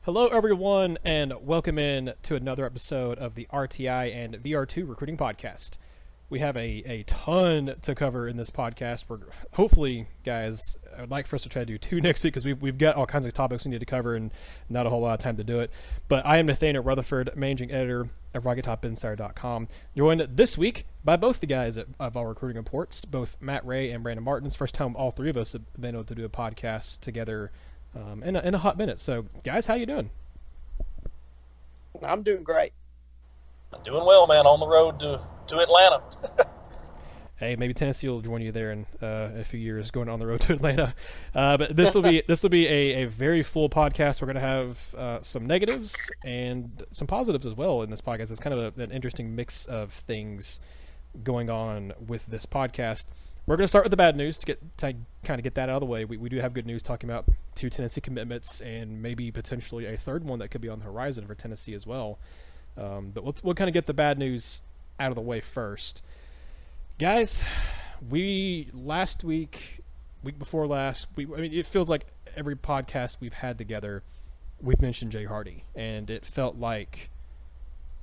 Hello, everyone, and welcome in to another episode of the RTI and VR2 Recruiting Podcast. We have a ton to cover in this podcast. We're hopefully, guys, I'd like for us to try to do two next week because we've got all kinds of topics we need to cover and not a whole lot of time to do it. But I am Nathaniel Rutherford, managing editor of RocketTopInsider.com, joined this week by both the guys of our recruiting reports, both Matt Ray and Brandon Martin. It's the first time all three of us have been able to do a podcast together in a hot minute. So, guys, how you doing? I'm doing great. I'm doing well, man. On the road to Atlanta. Hey, maybe Tennessee will join you there in a few years, going on the road to Atlanta. But this will be a very full podcast. We're going to have some negatives and some positives as well in this podcast. It's kind of an interesting mix of things going on with this podcast. We're going to start with the bad news to kind of get that out of the way. We do have good news talking about two Tennessee commitments and maybe potentially a third one that could be on the horizon for Tennessee as well. But we'll kind of get the bad news out of the way first. Guys, last week before last, it feels like every podcast we've had together, we've mentioned Jay Hardy, and it felt like,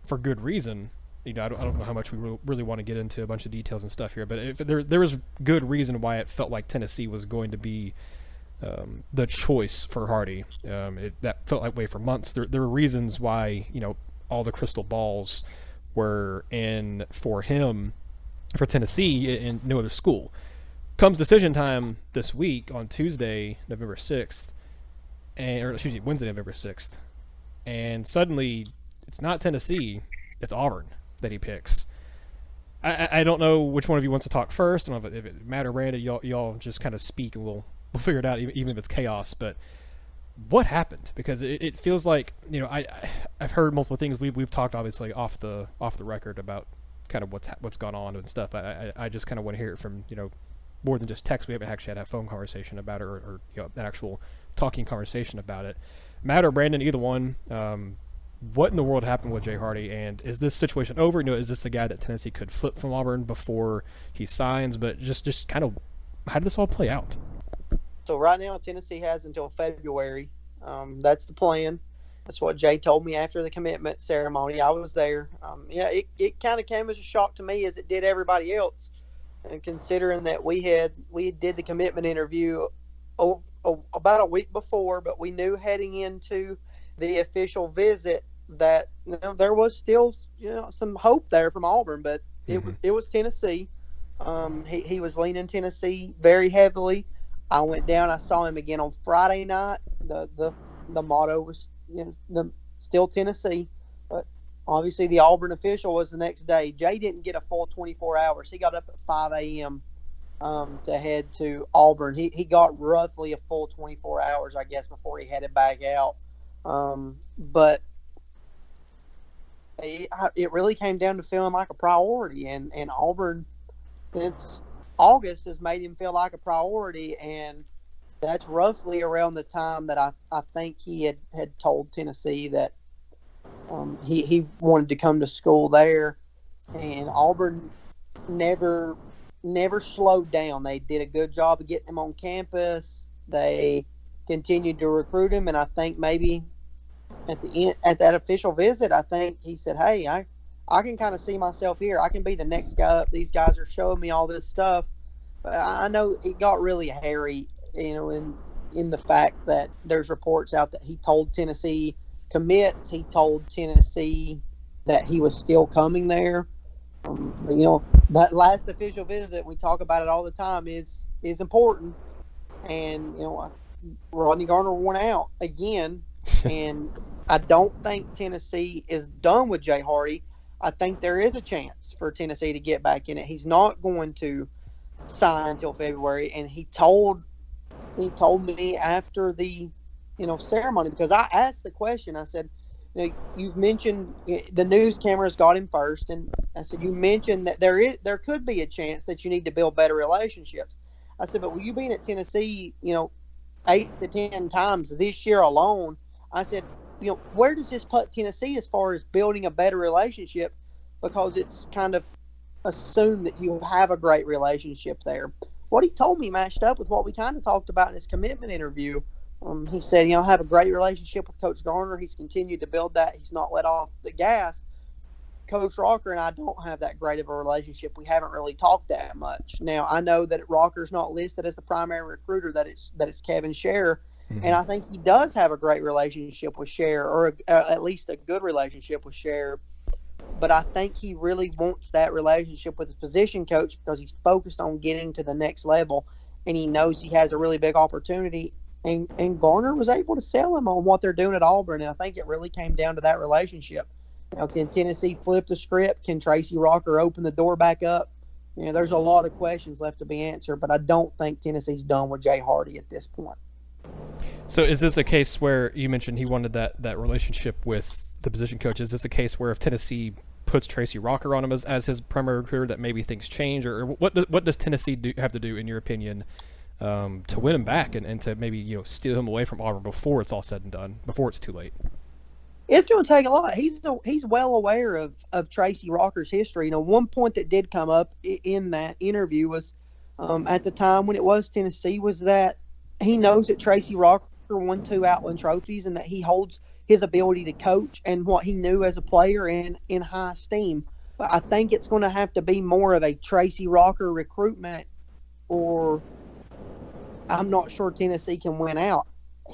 for good reason. I don't know how much we really want to get into a bunch of details and stuff here, but if there was good reason why it felt like Tennessee was going to be the choice for Hardy. That felt that way for months. There were reasons why all the crystal balls were in for him for Tennessee and no other school. Comes decision time this week on Tuesday, November 6th, Wednesday, November 6th, and suddenly it's not Tennessee, it's Auburn that he picks. I don't know which one of you wants to talk first. I don't know if it Matt or Brandon, y'all just kind of speak and we'll figure it out, even if it's chaos. But what happened? Because it feels like I've heard multiple things. We've talked obviously off the record about kind of what's gone on and stuff. I just kind of want to hear it from more than just text. We haven't actually had a phone conversation about it or an actual talking conversation about it. Matt or Brandon, either one. What in the world happened with Jay Hardy, and is this situation over? Is this a guy that Tennessee could flip from Auburn before he signs? But just kind of, how did this all play out? So right now, Tennessee has until February. That's the plan. That's what Jay told me after the commitment ceremony. I was there. It kind of came as a shock to me as it did everybody else, and considering that we did the commitment interview about a week before, but we knew heading into the official visit that there was still some hope there from Auburn, but it was Tennessee. He was leaning Tennessee very heavily. I went down. I saw him again on Friday night. The motto was still Tennessee, but obviously the Auburn official was the next day. Jay didn't get a full 24 hours. He got up at 5 a.m. To head to Auburn. He got roughly a full 24 hours, I guess, before he headed back out. But it really came down to feeling like a priority, and Auburn since August has made him feel like a priority, and that's roughly around the time that I think he had told Tennessee that he wanted to come to school there, and Auburn never slowed down. They did a good job of getting him on campus. They continued to recruit him, and I think maybe at the end, at that official visit, I think he said, "Hey, I can kind of see myself here. I can be the next guy up. These guys are showing me all this stuff." But I know it got really hairy, in the fact that there's reports out that he told Tennessee commits. He told Tennessee that he was still coming there. That last official visit, we talk about it all the time, is important. And Rodney Garner won out again, and I don't think Tennessee is done with Jay Hardy. I think there is a chance for Tennessee to get back in it. He's not going to sign until February, and he told me after the ceremony, because I asked the question. I said, you've mentioned the news cameras got him first, and I said, you mentioned that there could be a chance that you need to build better relationships. I said, but with you being at Tennessee, 8 to 10 times this year alone, I said, where does this put Tennessee as far as building a better relationship? Because it's kind of assumed that you have a great relationship there. What he told me matched up with what we kind of talked about in his commitment interview, He said, I have a great relationship with Coach Garner. He's continued to build that. He's not let off the gas. Coach Rocker and I don't have that great of a relationship. We haven't really talked that much. Now, I know that Rocker's not listed as the primary recruiter, that it's Kevin Scher, and I think he does have a great relationship with Scher, or at least a good relationship with Scher. But I think he really wants that relationship with his position coach because he's focused on getting to the next level, and he knows he has a really big opportunity. And Garner was able to sell him on what they're doing at Auburn, and I think it really came down to that relationship. Can Tennessee flip the script? Can Tracy Rocker open the door back up? There's a lot of questions left to be answered, but I don't think Tennessee's done with Jay Hardy at this point. So is this a case where you mentioned he wanted that relationship with the position coach? Is this a case where if Tennessee puts Tracy Rocker on him as his primary recruiter, that maybe things change? Or what does Tennessee have to do, in your opinion, to win him back and to maybe steal him away from Auburn before it's all said and done, before it's too late? It's going to take a lot. He's well aware of Tracy Rocker's history. One point that did come up in that interview was at the time when it was Tennessee was that he knows that Tracy Rocker won 2 Outland trophies and that he holds his ability to coach and what he knew as a player in high esteem. But I think it's going to have to be more of a Tracy Rocker recruitment, or I'm not sure Tennessee can win out.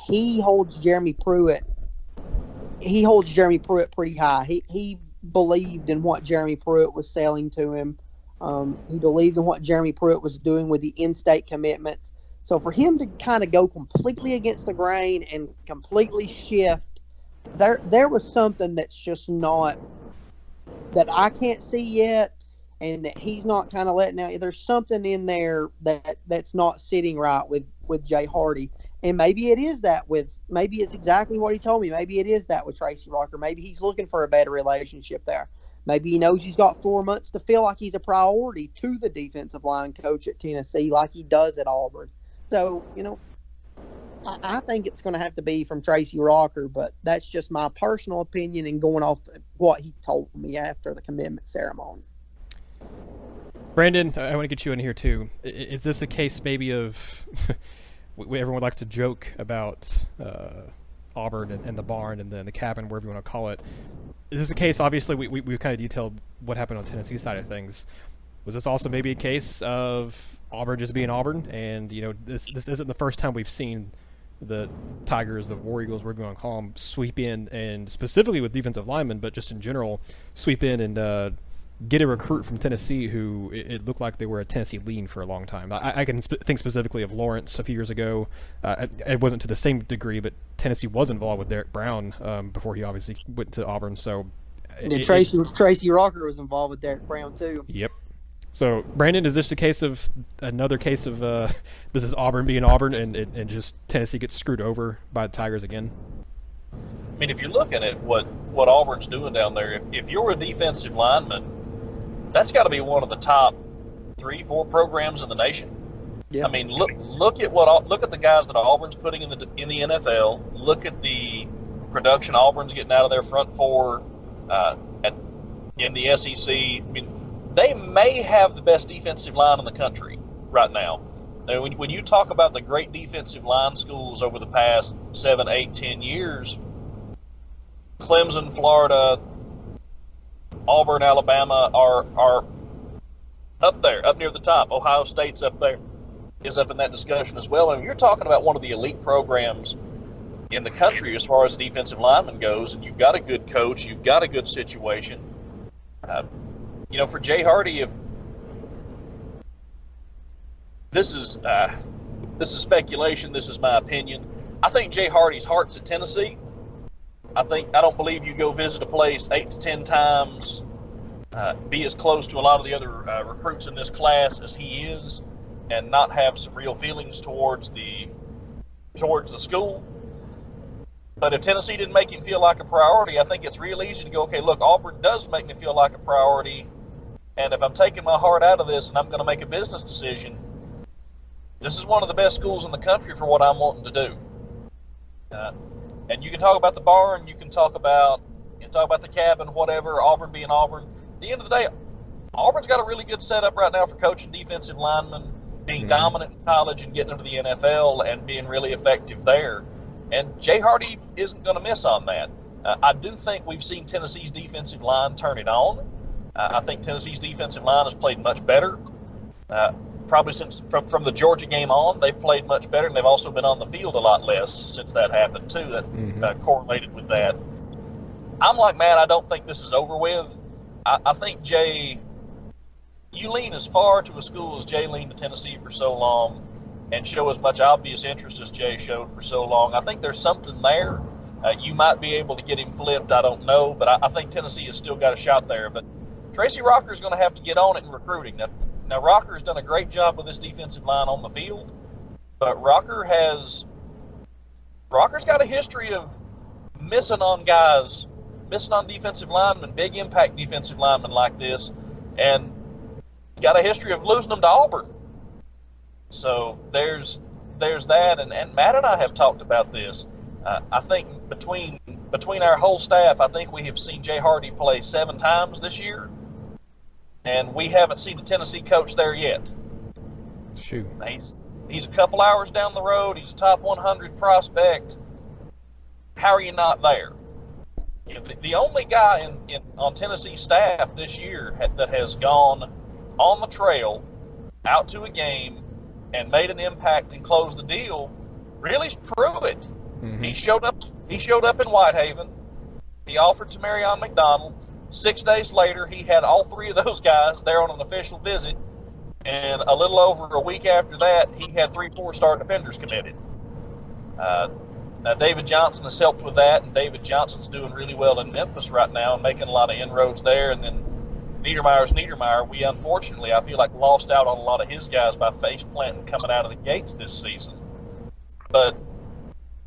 He holds Jeremy Pruitt pretty high. He believed in what Jeremy Pruitt was selling to him. He believed in what Jeremy Pruitt was doing with the in-state commitments. So for him to kind of go completely against the grain and completely shift, there was something that's just not, that I can't see yet, and that he's not kind of letting out. There's something in there that's not sitting right with Jay Hardy. And maybe it is that maybe it's exactly what he told me. Maybe it is that with Tracy Rocker. Maybe he's looking for a better relationship there. Maybe he knows he's got 4 months to feel like he's a priority to the defensive line coach at Tennessee like he does at Auburn. So, I think it's going to have to be from Tracy Rocker, but that's just my personal opinion and going off what he told me after the commitment ceremony. Brandon, I want to get you in here too. Is this a case maybe of everyone likes to joke about Auburn and the barn and the cabin, wherever you want to call it. Is this a case, obviously, we kind of detailed what happened on Tennessee's side of things. Was this also maybe a case of Auburn just being Auburn? And, this isn't the first time we've seen the Tigers, the War Eagles, whatever you want to call them, sweep in, and specifically with defensive linemen, but just in general, sweep in and get a recruit from Tennessee who it looked like they were a Tennessee lean for a long time. I can think specifically of Lawrence a few years ago. It wasn't to the same degree, but Tennessee was involved with Derek Brown before he obviously went to Auburn. So Tracy Rocker was involved with Derek Brown too. Yep. So Brandon, is this another case of this is Auburn being Auburn and just Tennessee gets screwed over by the Tigers again? I mean, if you're looking at what Auburn's doing down there, if you're a defensive lineman, that's got to be one of the top 3-4 programs in the nation. Yeah. I mean, look at the guys that Auburn's putting in the NFL. Look at the production Auburn's getting out of their front four in the SEC. I mean, they may have the best defensive line in the country right now. And when you talk about the great defensive line schools over the past 7, 8, 10 years, Clemson, Florida, Auburn, Alabama are up there, up near the top. Ohio State's up there, is up in that discussion as well. And you're talking about one of the elite programs in the country as far as the defensive lineman goes, and you've got a good coach, you've got a good situation. For Jay Hardy, if this is speculation, this is my opinion. I think Jay Hardy's heart's at Tennessee. I don't believe you go visit a place 8 to 10 times, be as close to a lot of the other recruits in this class as he is, and not have some real feelings towards the school. But if Tennessee didn't make him feel like a priority, I think it's real easy to go, okay, look, Auburn does make me feel like a priority, and if I'm taking my heart out of this and I'm going to make a business decision, this is one of the best schools in the country for what I'm wanting to do. And you can talk about the barn, you can talk about the cabin, whatever, Auburn being Auburn. At the end of the day, Auburn's got a really good setup right now for coaching defensive linemen, being dominant in college and getting into the NFL and being really effective there. And Jay Hardy isn't going to miss on that. I do think we've seen Tennessee's defensive line turn it on. I think Tennessee's defensive line has played much better. Probably since from the Georgia game on, they've played much better, and they've also been on the field a lot less since that happened, too. That correlated with that. I'm like Matt, I don't think this is over with. I think Jay, you lean as far to a school as Jay leaned to Tennessee for so long and show as much obvious interest as Jay showed for so long. I think there's something there. You might be able to get him flipped, I don't know, but I think Tennessee has still got a shot there. But Tracy Rocker's going to have to get on it in recruiting. Now Rocker has done a great job with this defensive line on the field, but Rocker's got a history of missing on defensive linemen, big impact defensive linemen like this, and got a history of losing them to Auburn. So there's that, and Matt and I have talked about this. I think between our whole staff, I think we have seen Jay Hardy play 7 times this year, and we haven't seen the Tennessee coach there yet. Shoot. He's a couple hours down the road. He's a top 100 prospect. How are you not there? You know, the only guy on Tennessee's staff this year that has gone on the trail out to a game and made an impact and closed the deal really is Pruitt. He showed up in Whitehaven. He offered to Marion McDonald. 6 days later, he had all 3 of those guys there on an official visit, and a little over a week after that, he had 3 4-star defenders committed. Now, David Johnson has helped with that, and David Johnson's doing really well in Memphis right now and making a lot of inroads there. And then Niedermeyer, we unfortunately, I feel like, lost out on a lot of his guys by face planting coming out of the gates this season. But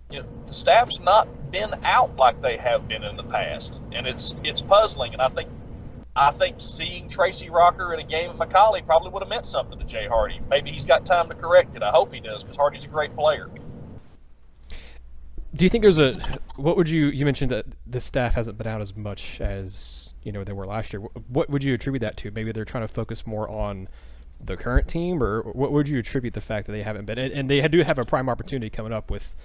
you know, the staff's not been out like they have been in the past, and it's puzzling. And I think seeing Tracy Rocker at a game at McCallie probably would have meant something to Jay Hardy. Maybe he's got time to correct it. I hope he does, because Hardy's a great player. Do you think you mentioned that the staff hasn't been out as much as, they were last year. What would you attribute that to? Maybe they're trying to focus more on the current team, or what would you attribute the fact that they haven't been? And they do have a prime opportunity coming up with,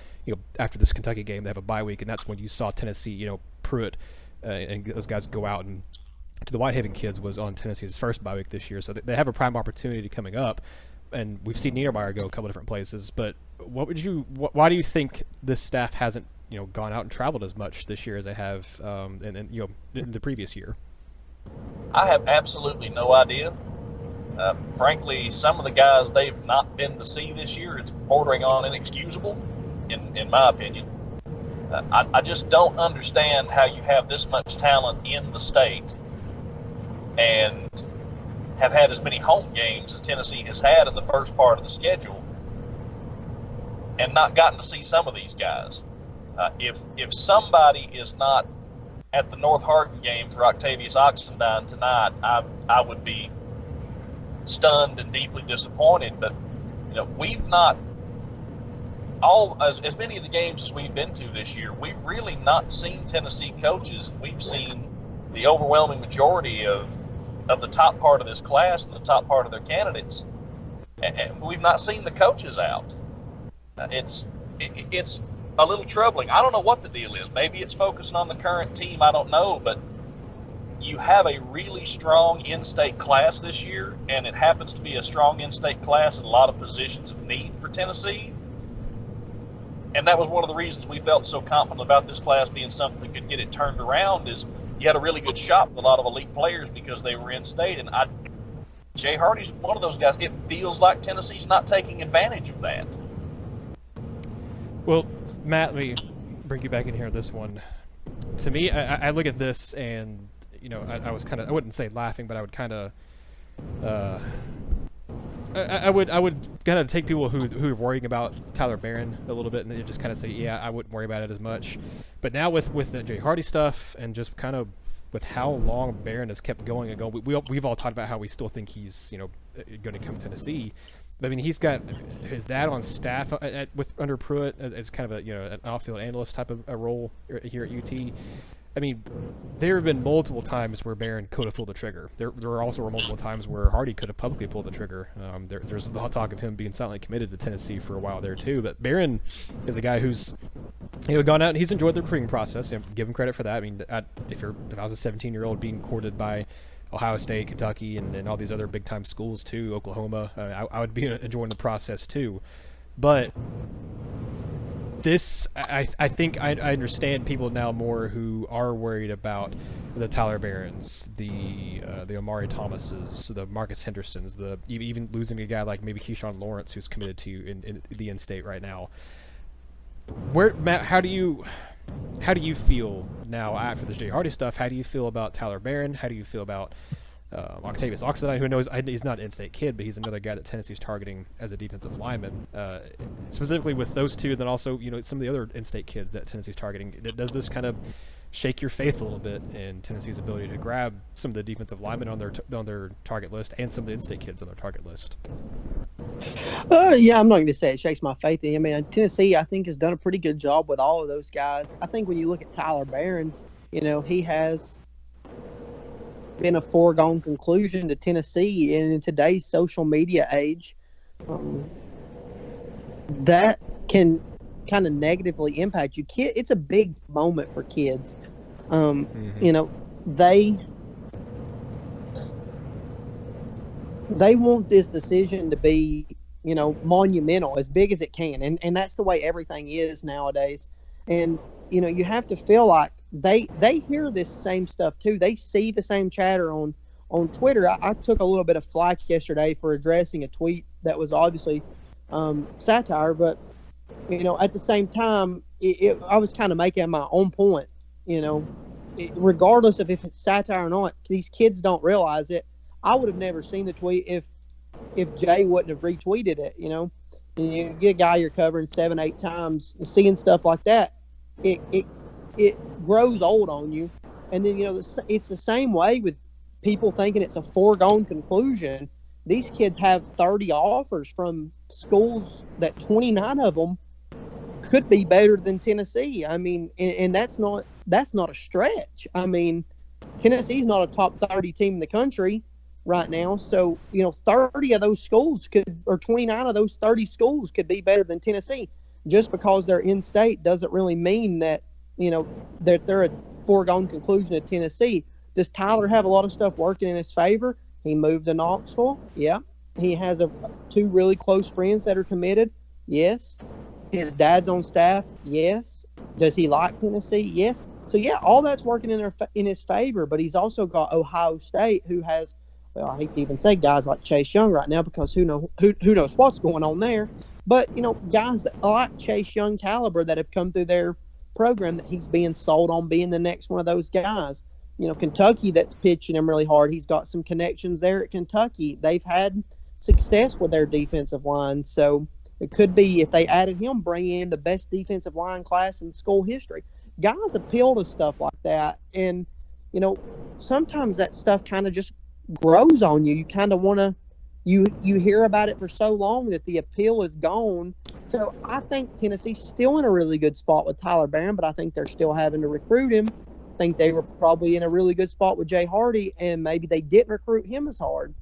after this Kentucky game, they have a bye week, and that's when you saw Tennessee, Pruitt and those guys go out, and to the Whitehaven kids was on Tennessee's first bye week this year, so they have a prime opportunity coming up. And we've seen Niedermeyer go a couple different places, but why do you think this staff hasn't, gone out and traveled as much this year as they have, in the previous year? I have absolutely no idea. Frankly, some of the guys they've not been to see this year, it's bordering on inexcusable, in my opinion. I just don't understand how you have this much talent in the state and have had as many home games as Tennessee has had in the first part of the schedule and not gotten to see some of these guys. If somebody is not at the North Hardin game for Octavius Oxendine tonight, I would be stunned and deeply disappointed. But we've not as many of the games as we've been to this year, we've really not seen Tennessee coaches. We've seen the overwhelming majority of the top part of this class and the top part of their candidates, and we've not seen the coaches out. It's a little troubling. I don't know what the deal is. Maybe it's focusing on the current team. I don't know, but you have a really strong in-state class this year, and it happens to be a strong in-state class in a lot of positions of need for Tennessee. And that was one of the reasons we felt so confident about this class being something that could get it turned around, is you had a really good shot with a lot of elite players because they were in-state. And Jay Hardy's one of those guys. It feels like Tennessee's not taking advantage of that. Well, Matt, let me bring you back in here on this one. To me, I look at this and, I was kind of, I wouldn't say laughing, but I would kind of, I would kind of take people who are worrying about Tyler Barron a little bit and just kind of say, yeah, I wouldn't worry about it as much. But now with the Jay Hardy stuff and just kind of with how long Barron has kept going and going, we've all talked about how we still think he's going to come to Tennessee. But, I mean, he's got his dad on staff under Pruitt as kind of an off-field analyst type of a role here at UT. I mean, there have been multiple times where Barron could have pulled the trigger. There also were multiple times where Hardy could have publicly pulled the trigger. There's the talk of him being silently committed to Tennessee for a while there too. But Barron is a guy who's gone out and he's enjoyed the recruiting process. Give him credit for that. I mean, if I was a 17-year-old being courted by Ohio State, Kentucky, and all these other big time schools too, Oklahoma, I would be enjoying the process too. But this, I think I understand people now more who are worried about the Tyler Barrons, the Omari Thomases, the Marcus Hendersons, even losing a guy like maybe Keyshawn Lawrence who's committed to in the in-state right now. Matt, how do you feel now after this Jay Hardy stuff? How do you feel about Tyler Barron? How do you feel about Octavius Oxendine, who knows he's not an in-state kid, but he's another guy that Tennessee's targeting as a defensive lineman. Specifically with those two, then also some of the other in-state kids that Tennessee's targeting. Does this kind of shake your faith a little bit in Tennessee's ability to grab some of the defensive linemen on their target list and some of the in-state kids on their target list? Yeah, I'm not going to say it shakes my faith. I mean, Tennessee, I think, has done a pretty good job with all of those guys. I think when you look at Tyler Barron, he has been a foregone conclusion to Tennessee, and in today's social media age, that can kind of negatively impact you. It's a big moment for kids. They want this decision to be, monumental, as big as it can, and that's the way everything is nowadays. And you have to feel like they hear this same stuff too. They see the same chatter on Twitter. I took a little bit of flack yesterday for addressing a tweet that was obviously satire, but at the same time, I was kind of making my own point. Regardless of if it's satire or not, these kids don't realize it. I would have never seen the tweet if Jay wouldn't have retweeted it. And you get a guy you're covering 7-8 times, seeing stuff like that, it grows old on you. And then it's the same way with people thinking it's a foregone conclusion. These kids have 30 offers from schools that 29 of them could be better than Tennessee. I mean, and that's not a stretch. I mean, Tennessee's not a top 30 team in the country right now. So, 30 of those schools or 29 of those 30 schools could be better than Tennessee. Just because they're in state doesn't really mean that, that they're a foregone conclusion to Tennessee. Does Tyler have a lot of stuff working in his favor? He moved to Knoxville. Yeah. He has two really close friends that are committed. Yes. His dad's on staff. Yes. Does he like Tennessee? Yes. So, yeah, all that's working in his favor, but he's also got Ohio State, who has, well, I hate to even say guys like Chase Young right now, because who knows what's going on there. But, guys that like Chase Young caliber that have come through their program, that he's being sold on being the next one of those guys. Kentucky, that's pitching him really hard. He's got some connections there at Kentucky. They've had success with their defensive line. So it could be, if they added him, bring in the best defensive line class in school history. Guys appeal to stuff like that. And, sometimes that stuff kind of just grows on you. You kind of want to, you hear about it for so long that the appeal is gone. So I think Tennessee's still in a really good spot with Tyler Barron, but I think they're still having to recruit him. I think they were probably in a really good spot with Jay Hardy, and maybe they didn't recruit him as hard.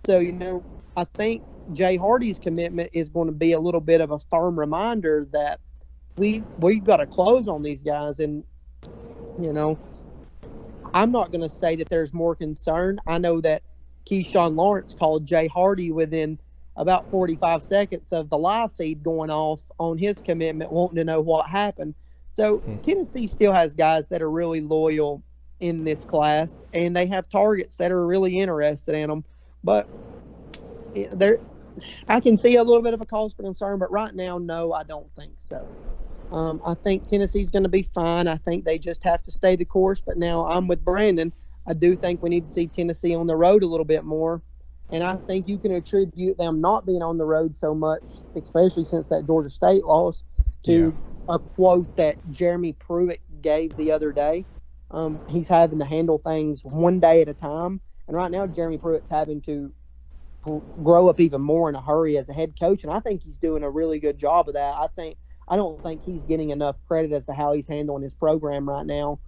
So, I think Jay Hardy's commitment is going to be a little bit of a firm reminder that we've got to close on these guys. And, I'm not going to say that there's more concern. I know that Keyshawn Lawrence called Jay Hardy within about 45 seconds of the live feed going off on his commitment, wanting to know what happened. So Tennessee still has guys that are really loyal in this class, and they have targets that are really interested in them. But I can see a little bit of a cause for concern, but right now, no, I don't think so. I think Tennessee's going to be fine. I think they just have to stay the course. But now I'm with Brandon. I do think we need to see Tennessee on the road a little bit more. And I think you can attribute them not being on the road so much, especially since that Georgia State loss, to a quote that Jeremy Pruitt gave the other day. He's having to handle things one day at a time. And right now, Jeremy Pruitt's having to grow up even more in a hurry as a head coach. And I think he's doing a really good job of that. I don't think he's getting enough credit as to how he's handling his program right now.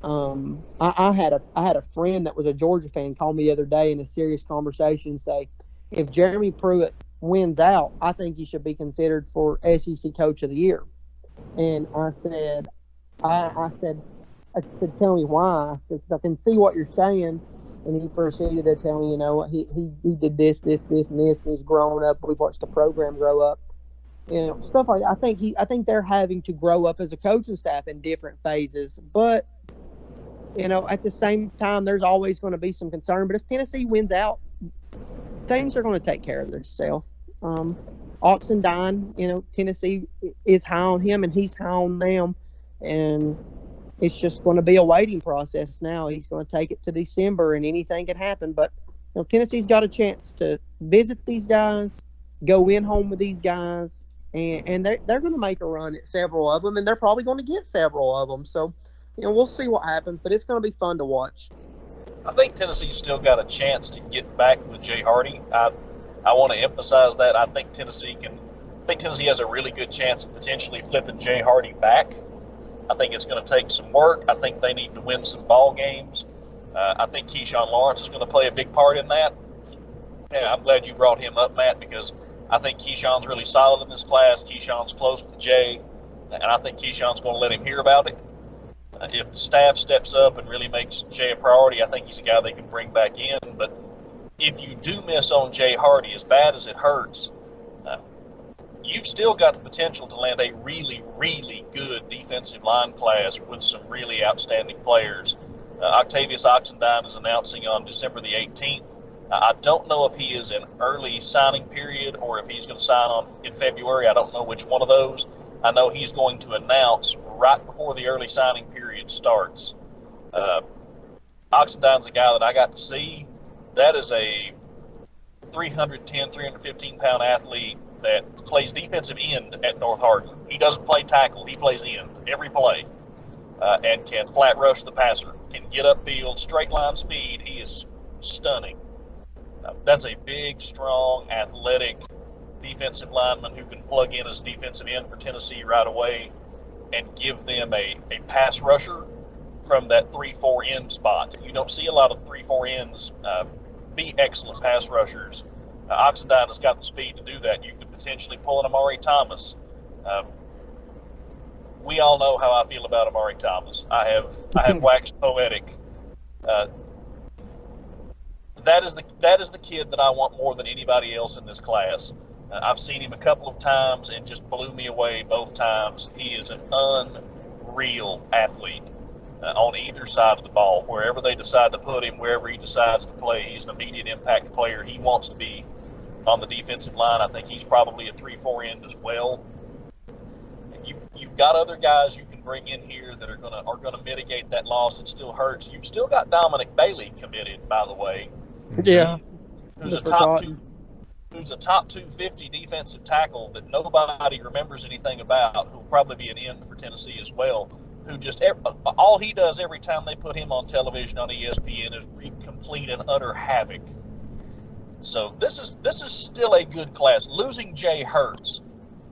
I had a friend that was a Georgia fan call me the other day in a serious conversation, say, if Jeremy Pruitt wins out, I think he should be considered for SEC Coach of the Year. And I said, tell me why. I said, because I can see what you're saying. And he proceeded to tell me, he did this, and he's grown up. We've watched the program grow up. Stuff like that. I think they're having to grow up as a coaching staff in different phases. But, at the same time, there's always going to be some concern. But if Tennessee wins out, things are going to take care of themselves. Oxendine, Tennessee is high on him and he's high on them. And it's just going to be a waiting process now. He's going to take it to December and anything can happen. But Tennessee's got a chance to visit these guys, go in home with these guys, and they're going to make a run at several of them, and they're probably going to get several of them. So, we'll see what happens, but it's going to be fun to watch. I think Tennessee's still got a chance to get back with Jay Hardy. I want to emphasize that. I think Tennessee has a really good chance of potentially flipping Jay Hardy back. I think it's going to take some work. I think they need to win some ball games. I think Keyshawn Lawrence is going to play a big part in that. Yeah, I'm glad you brought him up, Matt, because I think Keyshawn's really solid in this class. Keyshawn's close with Jay, and I think Keyshawn's going to let him hear about it. If the staff steps up and really makes Jay a priority, I think he's a guy they can bring back in. But if you do miss on Jay Hardy, as bad as it hurts, you've still got the potential to land a really, really good defensive line class with some really outstanding players. Octavius Oxendine is announcing on December the 18th. I don't know if he is in early signing period or if he's going to sign on in February. I don't know which one of those. I know he's going to announce right before the early signing period starts. Oxendine's a guy that I got to see. That is a 310, 315-pound athlete that plays defensive end at North Hardin. He doesn't play tackle. He plays end every play and can flat rush the passer, can get upfield, straight line speed. He is stunning. That's a big, strong, athletic defensive lineman who can plug in as defensive end for Tennessee right away and give them a pass rusher from that 3-4 end spot. You don't see a lot of 3-4 ends be excellent pass rushers. Oxendine has got the speed to do that. You could potentially pull an Omari Thomas. We all know how I feel about Omari Thomas. I have waxed poetic. That is the kid that I want more than anybody else in this class. I've seen him a couple of times and just blew me away both times. He is an unreal athlete on either side of the ball. Wherever they decide to put him, wherever he decides to play, he's an immediate impact player. He wants to be on the defensive line. I think he's probably a 3-4 end as well. You've got other guys you can bring in here that are gonna mitigate that loss. It still hurts. You've still got Dominic Bailey committed, by the way. Yeah. Who's a top 250 defensive tackle that nobody remembers anything about, who'll probably be an end for Tennessee as well, who just all he does every time they put him on television on ESPN is wreak complete and utter havoc. So this is still a good class. Losing Jay hurts,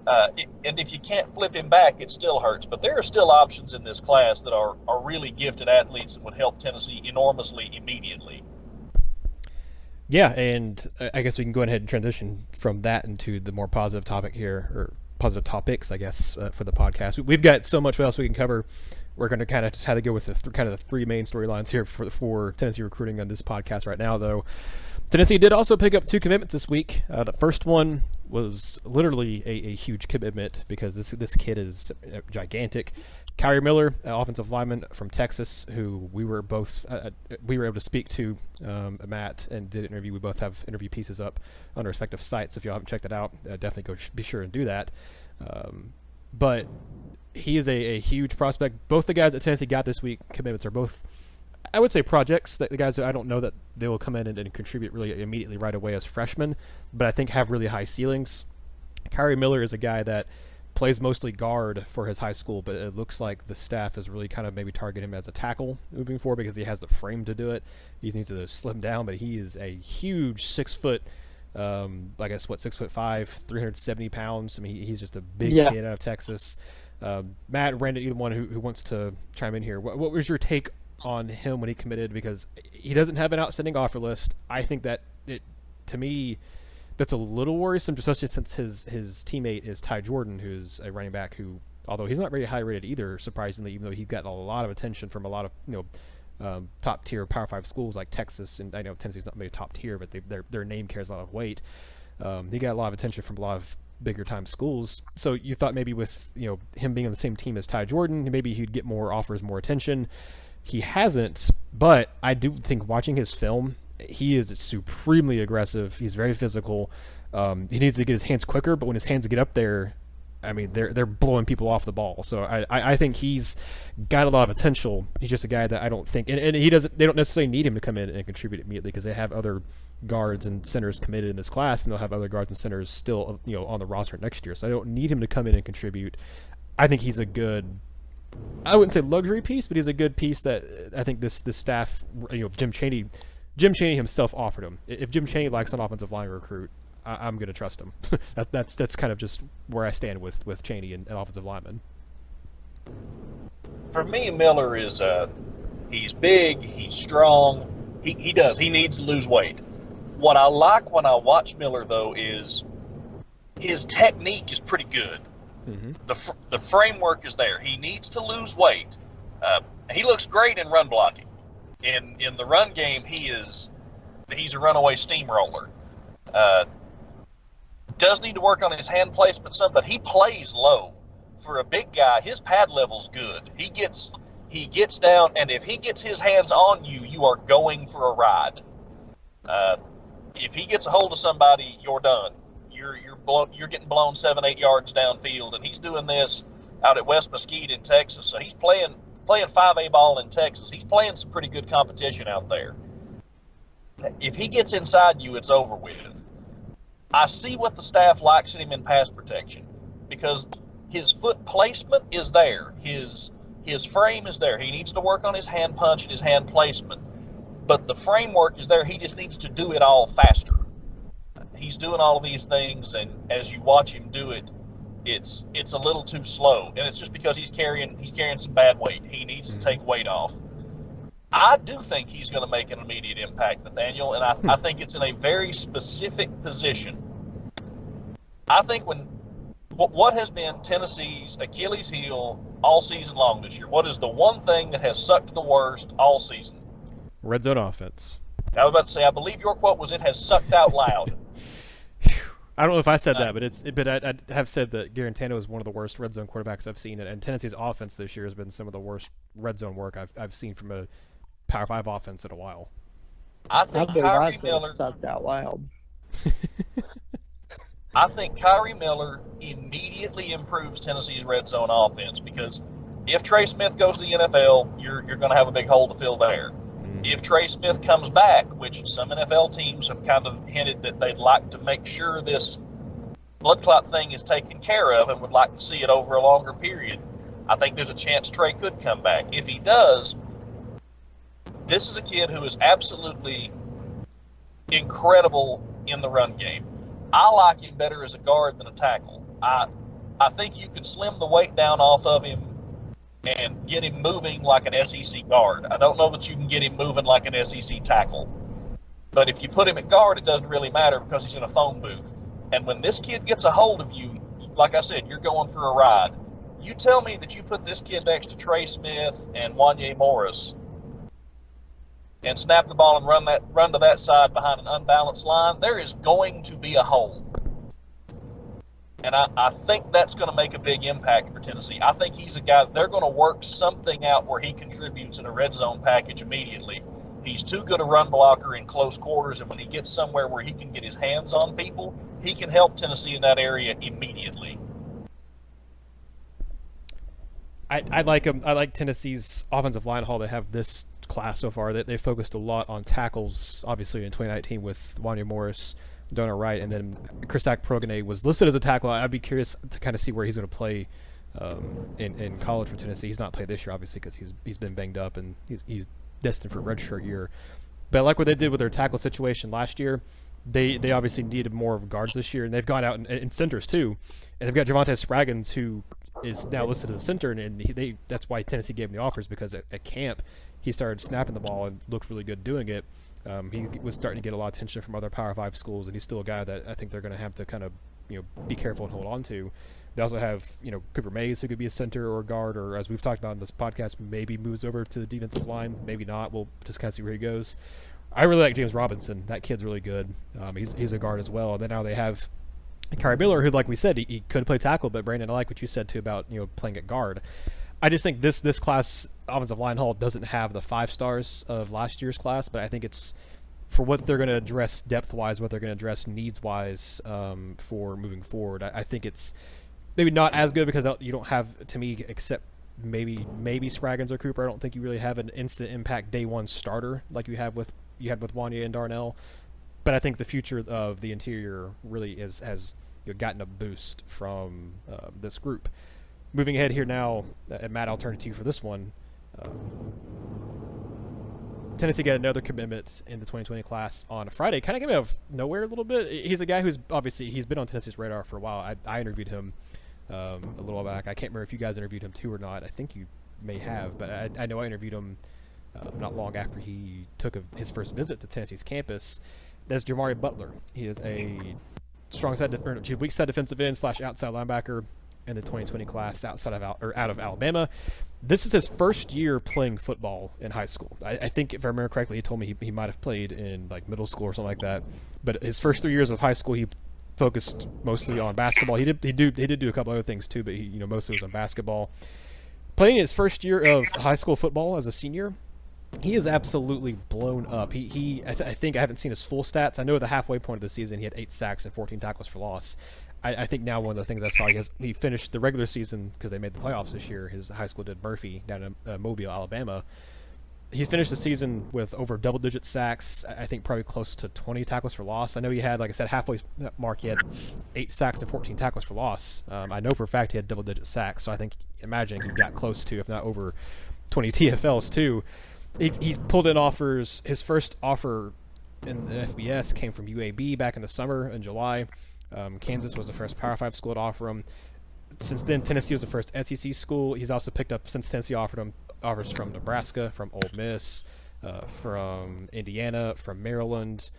and if you can't flip him back, it still hurts. But there are still options in this class that are really gifted athletes that would help Tennessee enormously immediately. Yeah, and I guess we can go ahead and transition from that into the more positive topic here, or positive topics, I guess, for the podcast. We've got so much else we can cover. We're going to kind of just have to go with the three main storylines here for Tennessee recruiting on this podcast right now, though. Tennessee did also pick up 2 commitments this week. The first one was literally a huge commitment because this kid is gigantic. Carey Miller, offensive lineman from Texas, who we were able to speak to, Matt, and did an interview. We both have interview pieces up on our respective sites. If you haven't checked it out, definitely go be sure and do that. But he is a huge prospect. Both the guys that Tennessee got this week commitments are both, I would say, projects. The guys who I don't know that they will come in and contribute really immediately right away as freshmen, but I think have really high ceilings. Carey Miller is a guy that plays mostly guard for his high school, but it looks like the staff is really kind of maybe target him as a tackle moving forward because he has the frame to do it. He needs to slim down, but he is a huge 6 foot, 6'5", 370 pounds. I mean, he's just a big kid out of Texas. Matt, Brandon, either one who wants to chime in here. What was your take on him when he committed because he doesn't have an outstanding offer list. I think that to me, that's a little worrisome, especially since his teammate is Ty Jordan, who's a running back who, although he's not very high rated either, surprisingly, even though he's gotten a lot of attention from a lot of top tier Power 5 schools like Texas, and I know Tennessee's not maybe top tier, but their name carries a lot of weight. He got a lot of attention from a lot of bigger time schools. So you thought maybe with him being on the same team as Ty Jordan, maybe he'd get more offers, more attention. He hasn't, but I do think watching his film, he is supremely aggressive. He's very physical. He needs to get his hands quicker, but when his hands get up there, I mean, they're blowing people off the ball. So I think he's got a lot of potential. He's just a guy that I don't think, and they don't necessarily need him to come in and contribute immediately because they have other guards and centers committed in this class, and they'll have other guards and centers still on the roster next year. So I don't need him to come in and contribute. I think he's a good, I wouldn't say luxury piece, but he's a good piece that I think this staff, Jim Chaney himself offered him. If Jim Chaney likes an offensive line recruit, I'm going to trust him. That's kind of just where I stand with Chaney and offensive linemen. For me, Miller is he's big, he's strong. He needs to lose weight. What I like when I watch Miller, though, is his technique is pretty good. Mm-hmm. The framework is there. He needs to lose weight. He looks great in run blocking. In the run game, he's a runaway steamroller. Does need to work on his hand placement some, but he plays low. For a big guy, his pad level's good. He gets down, and if he gets his hands on you, you are going for a ride. If he gets a hold of somebody, you're done. You're getting blown 7-8 yards downfield, and he's doing this out at West Mesquite in Texas. So he's playing 5A ball in Texas. He's playing some pretty good competition out there. If he gets inside you, it's over with. I see what the staff likes in him in pass protection because his foot placement is there. His frame is there. He needs to work on his hand punch and his hand placement. But the framework is there. He just needs to do it all faster. He's doing all of these things, and as you watch him do it, it's a little too slow. And it's just because he's carrying some bad weight. He needs to take weight off. I do think he's going to make an immediate impact, Nathaniel, and I think it's in a very specific position. I think what has been Tennessee's Achilles heel all season long this year, what is the one thing that has sucked the worst all season? Red zone offense. I was about to say, I believe your quote was, it has sucked out loud. I don't know if I said that, but I have said that Garantano is one of the worst red zone quarterbacks I've seen, and Tennessee's offense this year has been some of the worst red zone work I've seen from a Power 5 offense in a while. I think Carey Miller sucked out loud. I think Carey Miller immediately improves Tennessee's red zone offense because if Trey Smith goes to the NFL, you're going to have a big hole to fill there. If Trey Smith comes back, which some NFL teams have kind of hinted that they'd like to make sure this blood clot thing is taken care of and would like to see it over a longer period, I think there's a chance Trey could come back. If he does, this is a kid who is absolutely incredible in the run game. I like him better as a guard than a tackle. I think you could slim the weight down off of him and get him moving like an SEC guard. I don't know that you can get him moving like an SEC tackle. But if you put him at guard, it doesn't really matter because he's in a phone booth. And when this kid gets a hold of you, like I said, you're going for a ride. You tell me that you put this kid next to Trey Smith and Wanye Morris and snap the ball and run to that side behind an unbalanced line, there is going to be a hole. And I think that's going to make a big impact for Tennessee. I think he's a guy, they're going to work something out where he contributes in a red zone package immediately. He's too good a run blocker in close quarters, and when he gets somewhere where he can get his hands on people, he can help Tennessee in that area immediately. I like him. I like Tennessee's offensive line haul. They have this class so far. They focused a lot on tackles, obviously, in 2019 with Wanya Morris, Donor Wright, and then Krisak Progene was listed as a tackle. I'd be curious to kind of see where he's going to play in college for Tennessee. He's not played this year, obviously, because he's been banged up and he's destined for a redshirt year. But I like what they did with their tackle situation last year. They obviously needed more of guards this year, and they've gone out in centers too. And they've got Javonte Spraggins, who is now listed as a center, and that's why Tennessee gave him the offers, because at camp he started snapping the ball and looked really good doing it. He was starting to get a lot of attention from other Power 5 schools, and he's still a guy that I think they're going to have to kind of be careful and hold on to. They also have Cooper Mays, who could be a center or a guard, or as we've talked about in this podcast, maybe moves over to the defensive line, maybe not. We'll just kind of see where he goes. I really like James Robinson. That kid's really good. He's a guard as well. And then now they have Carey Miller, who, like we said, he could play tackle, but Brandon, I like what you said too about playing at guard. I just think this class offensive line haul doesn't have the 5 stars of last year's class, but I think it's for what they're going to address depth-wise, what they're going to address needs-wise for moving forward. I think it's maybe not as good because you don't have, to me, except maybe Spraggins or Cooper. I don't think you really have an instant impact day one starter like you had with Wanya and Darnell. But I think the future of the interior really has gotten a boost from this group. Moving ahead here now, and Matt, I'll turn to you for this one. Tennessee got another commitment in the 2020 class on a Friday. Kind of came out of nowhere a little bit. He's a guy who's he's been on Tennessee's radar for a while. I interviewed him a little while back. I can't remember if you guys interviewed him too or not. I think you may have, but I know I interviewed him not long after he took his first visit to Tennessee's campus. That's Jamari Butler. He is a weak side defensive end / outside linebacker in the 2020 class out of Alabama. This is his first year playing football in high school. I think, if I remember correctly, he told me he might have played in like middle school or something like that. But his first 3 years of high school, he focused mostly on basketball. He did do a couple other things too, but he mostly was on basketball. Playing his first year of high school football as a senior, he is absolutely blown up. I think I haven't seen his full stats. I know at the halfway point of the season he had 8 sacks and 14 tackles for loss. I think now one of the things I saw, he finished the regular season, because they made the playoffs this year. His high school did Murphy down in Mobile, Alabama. He finished the season with over double-digit sacks. I think probably close to 20 tackles for loss. I know he had, like I said, halfway mark, he had 8 sacks and 14 tackles for loss. I know for a fact he had double-digit sacks, so I think, imagine he got close to, if not over, 20 TFLs too. He's pulled in offers. His first offer in the FBS came from UAB back in the summer in July. Kansas was the first Power 5 school to offer him. Since then, Tennessee was the first SEC school. He's also picked up, since Tennessee offered him, offers from Nebraska, from Ole Miss, from Indiana, from Maryland.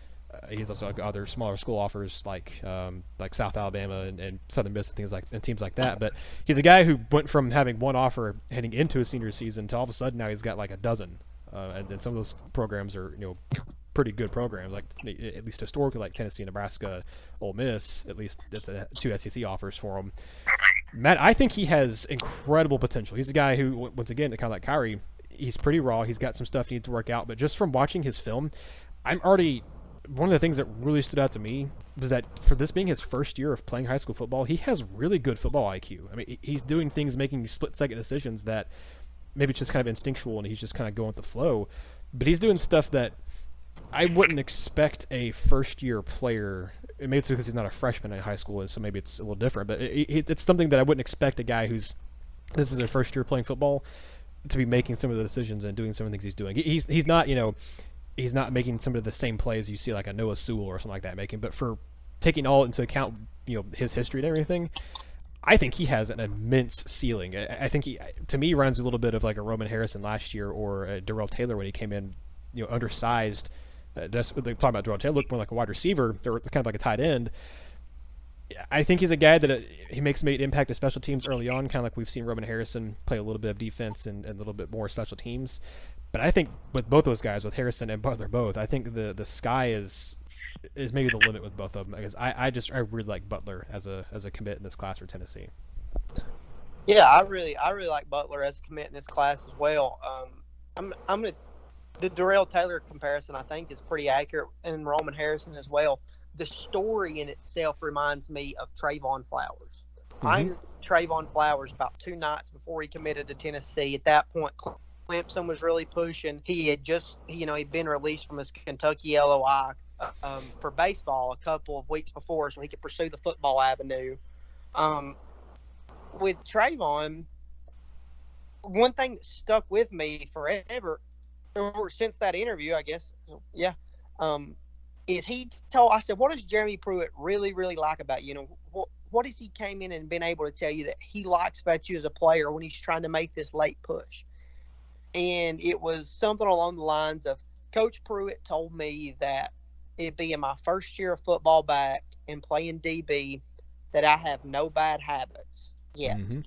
He's also got other smaller school offers like South Alabama and Southern Miss and teams like that. But he's a guy who went from having one offer heading into his senior season to all of a sudden now he's got like a dozen. And some of those programs are pretty good programs, like at least historically, like Tennessee, Nebraska, Ole Miss. At least that's 2 SEC offers for him. Matt, I think he has incredible potential. He's a guy who, once again, kind of like Carey, he's pretty raw. He's got some stuff he needs to work out. But just from watching his film, one of the things that really stood out to me was that for this being his first year of playing high school football, he has really good football IQ. I mean, he's doing things, making split-second decisions that maybe it's just kind of instinctual and he's just kind of going with the flow. But he's doing stuff that I wouldn't expect a first-year player. Maybe it's because he's not a freshman in high school, so maybe it's a little different. But it's something that I wouldn't expect a guy this is their first year playing football to be making some of the decisions and doing some of the things he's doing. He's not, he's not making some of the same plays you see like a Noah Sewell or something like that making. But for taking all into account, his history and everything, I think he has an immense ceiling. I think to me, reminds me a little bit of like a Roman Harrison last year or a Darrell Taylor when he came in, undersized. They're talking about Darrell Taylor, looked more like a wide receiver. They're kind of like a tight end. I think he's a guy that he made impact at special teams early on, kind of like we've seen Roman Harrison play a little bit of defense and a little bit more special teams. But I think with both those guys, with Harrison and Butler both, I think the sky is maybe the limit with both of them. Because I really like Butler as a commit in this class for Tennessee. Yeah, I really like Butler as a commit in this class as well. The Darrell Taylor comparison, I think, is pretty accurate, and Roman Harrison as well. The story in itself reminds me of Trayvon Flowers. Mm-hmm. I knew Trayvon Flowers about 2 nights before he committed to Tennessee. At that point, Clemson was really pushing. He had just, he'd been released from his Kentucky LOI for baseball a couple of weeks before so he could pursue the football avenue. With Trayvon, one thing that stuck with me forever, or since that interview, I guess, is he told, I said, what does Jeremy Pruitt really, really like about you? what has he came in and been able to tell you that he likes about you as a player when he's trying to make this late push? And it was something along the lines of, Coach Pruitt told me that it being my first year of football back and playing DB, that I have no bad habits yet. Mm-hmm.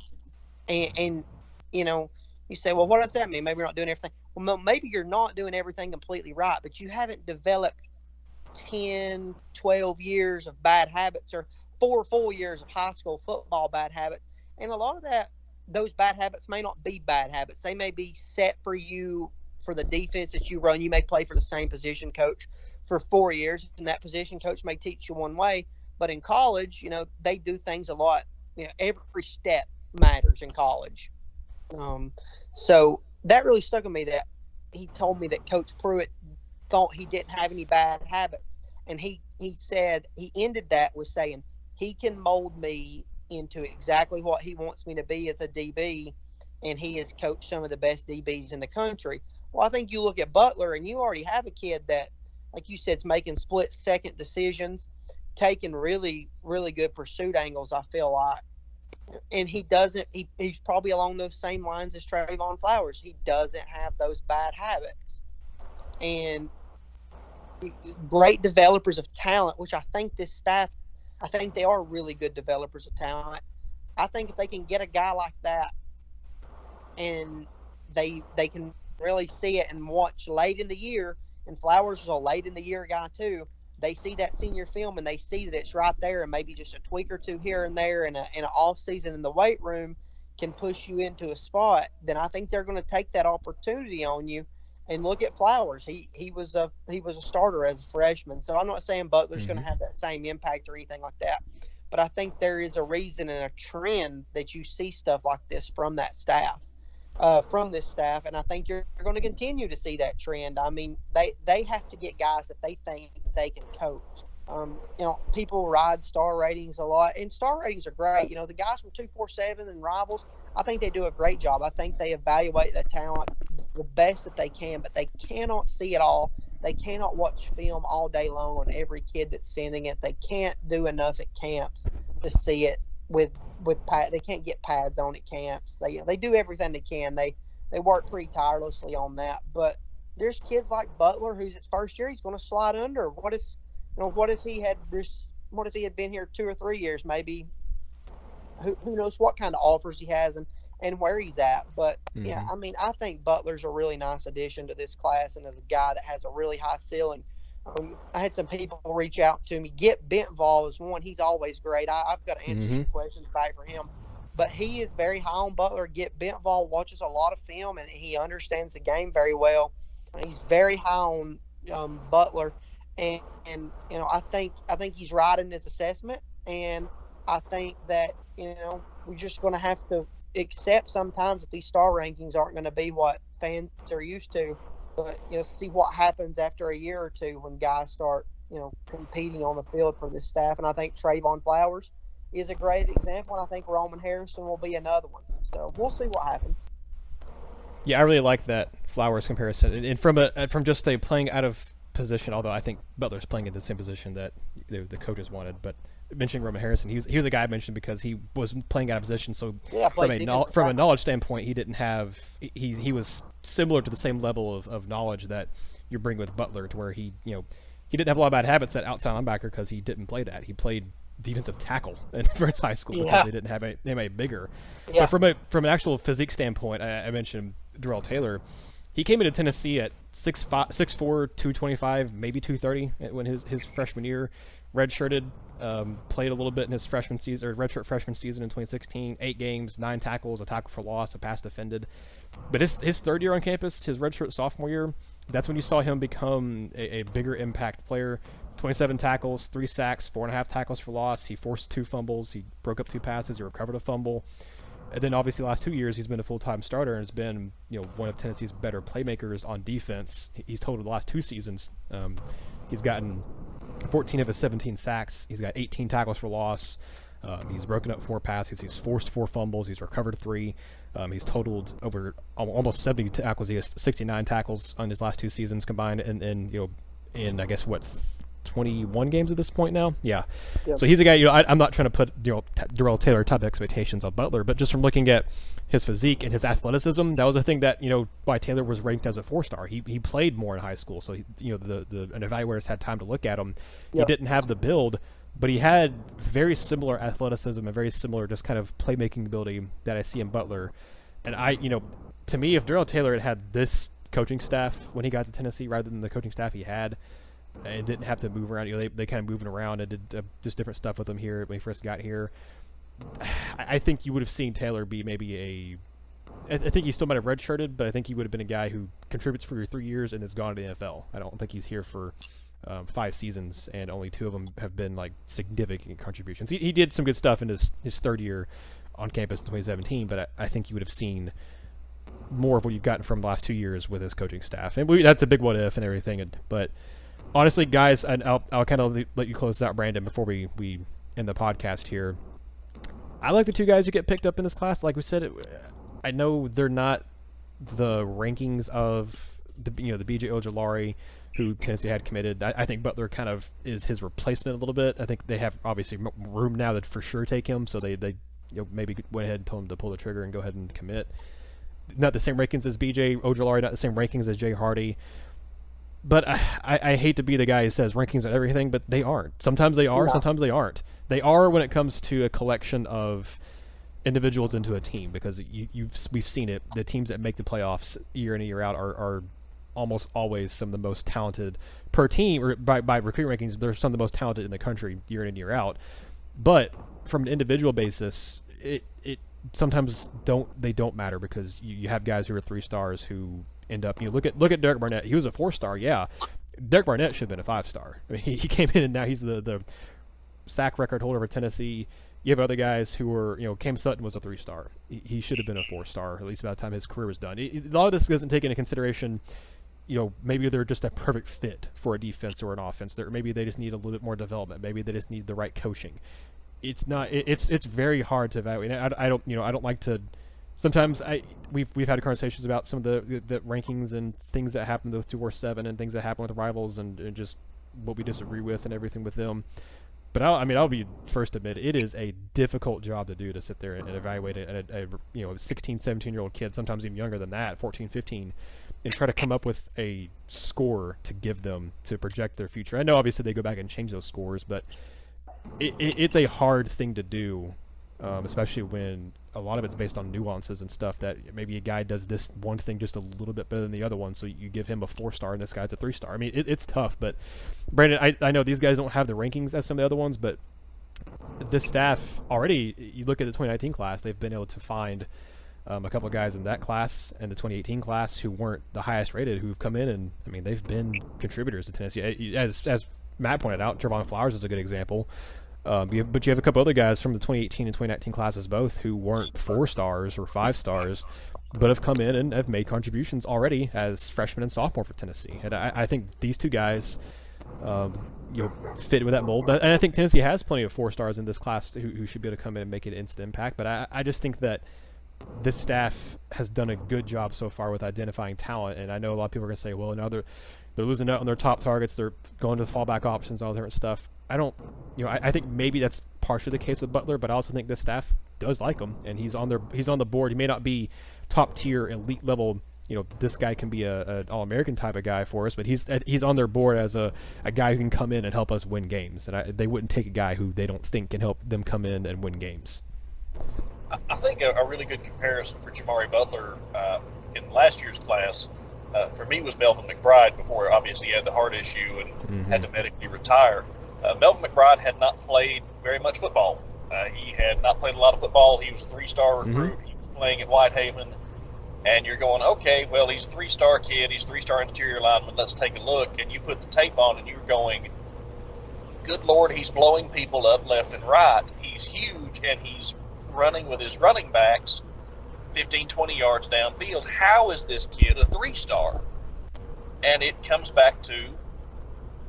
And you know, you say, well, what does that mean? Maybe you're not doing everything. Well, maybe you're not doing everything completely right, but you haven't developed 10, 12 years of bad habits, or 4 full years of high school football bad habits. And a lot of those bad habits may not be bad habits. They may be set for you for the defense that you run. You may play for the same position coach for 4 years, and that position coach may teach you one way. But in college, you know, they do things a lot. You know, every step matters in college. So that really stuck with me, that he told me that Coach Pruitt thought he didn't have any bad habits. And he said, he ended that with saying, he can mold me into exactly what he wants me to be as a DB, and he has coached some of the best DBs in the country. Well, I think you look at Butler, and you already have a kid that, like you said, is making split-second decisions, taking really, really good pursuit angles, I feel like. And he's probably along those same lines as Trayvon Flowers. He doesn't have those bad habits. And great developers of talent, which I think this staff, I think they are really good developers of talent. I think if they can get a guy like that, and they can really see it and watch late in the year, and Flowers is a late in the year guy too, they see that senior film and they see that it's right there, and maybe just a tweak or two here and there in an off season in the weight room can push you into a spot, then I think they're going to take that opportunity on you. And look at Flowers. He was a starter as a freshman. So I'm not saying Butler's going to have that same impact or anything like that, but I think there is a reason and a trend that you see stuff like this from that staff. From this staff, and I think you're going to continue to see that trend. I mean, they have to get guys that they think they can coach. You know, people ride star ratings a lot, and star ratings are great. You know, the guys from 247 and Rivals, I think they do a great job. I think they evaluate the talent the best that they can, but they cannot see it all. They cannot watch film all day long on every kid that's sending it. They can't do enough at camps to see it with they can't get pads on at camps. They do everything they can. They work pretty tirelessly on that. But there's kids like Butler, who's his first year, he's going to slide under. What if he had been here 2 or 3 years? Maybe who knows what kind of offers he has and where he's at. But yeah, I mean, I think Butler's a really nice addition to this class, and as a guy that has a really high ceiling. I had some people reach out to me. Get Bentvall is one. He's always great. I've got to answer some questions back for him. But he is very high on Butler. Get Bentvall watches a lot of film, and he understands the game very well. He's very high on Butler. And you know, I think he's right in his assessment. And I think that, you know, we're just going to have to accept sometimes that these star rankings aren't going to be what fans are used to. But, you know, see what happens after a year or two when guys start, you know, competing on the field for this staff. And I think Trayvon Flowers is a great example, and I think Roman Harrison will be another one. So we'll see what happens. Yeah, I really like that Flowers comparison. And from just a playing out of position, although I think Butler's playing in the same position that the coaches wanted. But mentioning Roman Harrison, he was a guy I mentioned because he was playing out of position. So yeah, from a knowledge standpoint, he didn't have he was similar to the same level of knowledge that you bring with Butler, to where he didn't have a lot of bad habits at outside linebacker because he didn't play that. He played defensive tackle for his high school because they didn't have anybody bigger. Yeah. But from an actual physique standpoint, I mentioned Darrell Taylor. He came into Tennessee at 6'4", 225, maybe 230 when his freshman year. Redshirted, played a little bit in his freshman season, or redshirt freshman season in 2016. 8 games, 9 tackles, a tackle for loss, a pass defended. But his third year on campus, his redshirt sophomore year, that's when you saw him become a bigger impact player. 27 tackles, 3 sacks, 4.5 tackles for loss. He forced 2 fumbles. He broke up 2 passes. He recovered a fumble. And then obviously the last 2 years he's been a full-time starter and has been, you know, one of Tennessee's better playmakers on defense. He's totaled the last 2 seasons. He's gotten 14 of his 17 sacks. He's got 18 tackles for loss. He's broken up 4 passes. He's forced 4 fumbles. He's recovered 3. He's totaled over almost 70 tackles. He has 69 tackles on his last 2 seasons combined. And I guess 21 games at this point now. Yeah. Yep. So he's a guy, I'm not trying to put, Darrell Taylor type expectations on Butler, but just from looking at his physique and his athleticism, that was a thing that, why Taylor was ranked as a 4-star. He played more in high school, so, an evaluators had time to look at him. Yep. He didn't have the build, but he had very similar athleticism and very similar just kind of playmaking ability that I see in Butler. And to me, if Darrell Taylor had this coaching staff when he got to Tennessee rather than the coaching staff he had, and didn't have to move around, they kind of moving around and did just different stuff with him here when he first got here. I think you would have seen Taylor be maybe I think he still might have redshirted, but I think he would have been a guy who contributes for your 3 years and is gone to the NFL. I don't think he's here for 5 seasons, and only 2 of them have been like significant contributions. He did some good stuff in his third year on campus in 2017, but I think you would have seen more of what you've gotten from the last 2 years with his coaching staff. And that's a big what if and everything. But honestly, guys, and I'll kind of let you close out, Brandon, before we end the podcast here. I like the 2 guys who get picked up in this class. Like we said, I know they're not the rankings of the B.J. Ojulari, who Tennessee had committed. I think Butler kind of is his replacement a little bit. I think they have obviously room now that for sure take him, so they maybe went ahead and told him to pull the trigger and go ahead and commit. Not the same rankings as B.J. Ojulari, not the same rankings as Jay Hardy. But I hate to be the guy who says rankings on everything, but they aren't. Sometimes they are, sometimes they aren't. They are when it comes to a collection of individuals into a team, because we've seen it. The teams that make the playoffs year in and year out are almost always some of the most talented per team, or by recruiting rankings, they're some of the most talented in the country year in and year out. But from an individual basis, it sometimes don't matter, because you have guys who are 3 stars who end up, look at Derek Barnett. He was a 4-star, yeah. Derek Barnett should have been a 5-star. I mean, he came in and now he's the sack record holder for Tennessee. You have other guys who were, Cam Sutton was a 3-star. He should have been a 4-star, at least by the time his career was done. A lot of this doesn't take into consideration, maybe they're just a perfect fit for a defense or an offense. Maybe they just need a little bit more development. Maybe they just need the right coaching. It's not. It's very hard to evaluate. I don't like to. Sometimes we've had conversations about some of the rankings and things that happen with 247 and things that happen with rivals and just what we disagree with and everything with them. But I'll be first to admit, it is a difficult job to do, to sit there and evaluate a 16, 17-year-old kid, sometimes even younger than that, 14, 15, and try to come up with a score to give them to project their future. I know obviously they go back and change those scores, but it's a hard thing to do, especially when a lot of it's based on nuances and stuff, that maybe a guy does this one thing just a little bit better than the other one, so you give him a 4-star and this guy's a 3-star. I mean, it's tough, but Brandon, I know these guys don't have the rankings as some of the other ones, but this staff already, you look at the 2019 class, they've been able to find a couple of guys in that class and the 2018 class who weren't the highest rated, who've come in and, I mean, they've been contributors to Tennessee. As Matt pointed out, Trevon Flowers is a good example. But you have a couple other guys from the 2018 and 2019 classes both who weren't 4-stars or 5-stars, but have come in and have made contributions already as freshmen and sophomore for Tennessee. And I think these 2 guys fit with that mold. And I think Tennessee has plenty of 4-stars in this class who should be able to come in and make an instant impact. But I just think that this staff has done a good job so far with identifying talent. And I know a lot of people are going to say, well, now they're losing out on their top targets. They're going to fallback options, all different stuff. I think maybe that's partially the case with Butler, but I also think this staff does like him, and he's on the board. He may not be top tier, elite level. This guy can be an All-American type of guy for us, but he's on their board as a guy who can come in and help us win games. And they wouldn't take a guy who they don't think can help them come in and win games. I think a really good comparison for Jamari Butler in last year's class, for me, was Melville Mcbride, before obviously he had the heart issue and had to medically retire. Melville Mcbride had not played very much football. He had not played a lot of football. He was a 3-star recruit. He was playing at Whitehaven. And you're going, okay, well, he's a 3-star kid. He's a 3-star interior lineman. Let's take a look. And you put the tape on and you're going, good Lord, he's blowing people up left and right. He's huge, and he's running with his running backs 15, 20 yards downfield. How is this kid a 3-star? And it comes back to,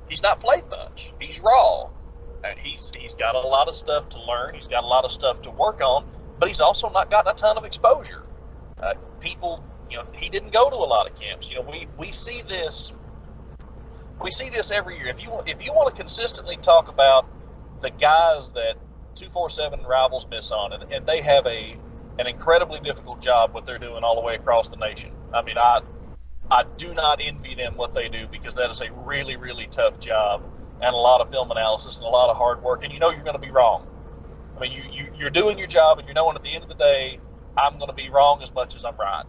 he's not played much. He's raw. And he's got a lot of stuff to learn. He's got a lot of stuff to work on, but he's also not gotten a ton of exposure. People, he didn't go to a lot of camps. We see this we see this every year. If you want to consistently talk about the guys that 247 rivals miss on, and they have an incredibly difficult job what they're doing all the way across the nation. I mean, I do not envy them what they do, because that is a really, really tough job, and a lot of film analysis and a lot of hard work, and you know you're going to be wrong. I mean, you're doing your job, and you're knowing at the end of the day, I'm going to be wrong as much as I'm right.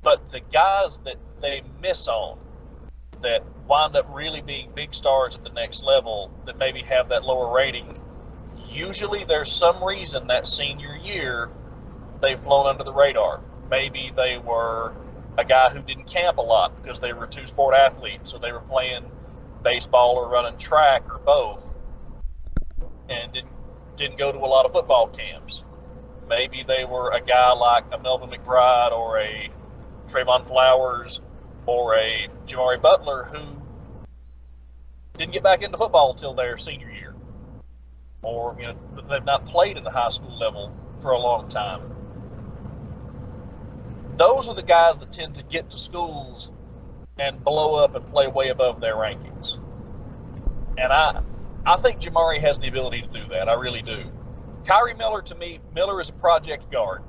But the guys that they miss on, that wind up really being big stars at the next level, that maybe have that lower rating, usually there's some reason that senior year they've flown under the radar. Maybe they were a guy who didn't camp a lot because they were a two-sport athlete, so they were playing baseball or running track or both, and didn't go to a lot of football camps. Maybe they were a guy like a Melville Mcbride or a Trayvon Flowers or a Jamari Butler who didn't get back into football until their senior year, or they've not played in the high school level for a long time. Those are the guys that tend to get to schools and blow up and play way above their rankings. And I think Jamari has the ability to do that. I really do. Carey Miller, to me, Miller is a project guard.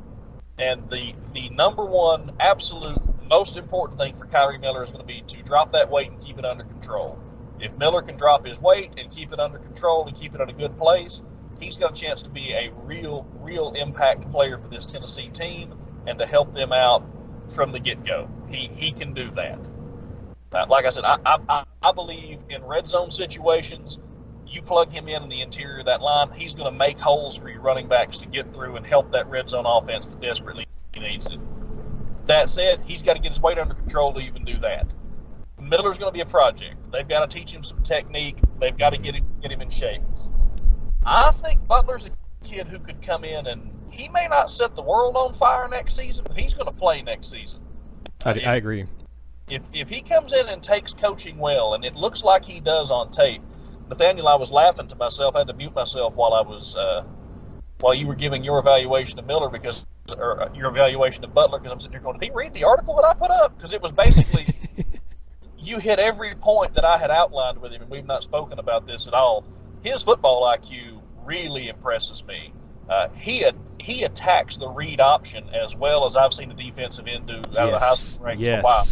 And the number one absolute most important thing for Carey Miller is going to be to drop that weight and keep it under control. If Miller can drop his weight and keep it under control and keep it in a good place, he's got a chance to be a real impact player for this Tennessee team and to help them out from the get-go. He can do that. Like I said, I believe in red zone situations, you plug him in the interior of that line, he's going to make holes for your running backs to get through and help that red zone offense that desperately needs it. That said, he's got to get his weight under control to even do that. Miller's going to be a project. They've got to teach him some technique. They've got to get him in shape. I think Butler's a kid who could come in, and he may not set the world on fire next season, but he's going to play next season. I agree. If he comes in and takes coaching well, and it looks like he does on tape, Nathaniel, I was laughing to myself. I had to mute myself while you were giving your evaluation of Miller or your evaluation of Butler, because I'm sitting here going, did he read the article that I put up? Because it was basically you hit every point that I had outlined with him, and we've not spoken about this at all. His football IQ really impresses me. He attacks the read option as well as I've seen the defensive end do out of the high school ranks for a while.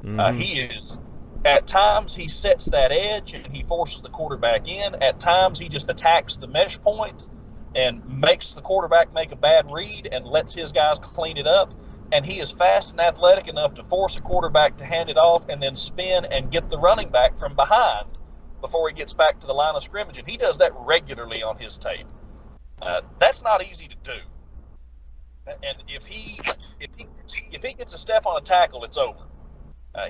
Mm-hmm. He is. At times, he sets that edge and he forces the quarterback in. At times, he just attacks the mesh point and makes the quarterback make a bad read and lets his guys clean it up. And he is fast and athletic enough to force a quarterback to hand it off and then spin and get the running back from behind before he gets back to the line of scrimmage. And he does that regularly on his tape. That's not easy to do. And if he gets a step on a tackle, it's over.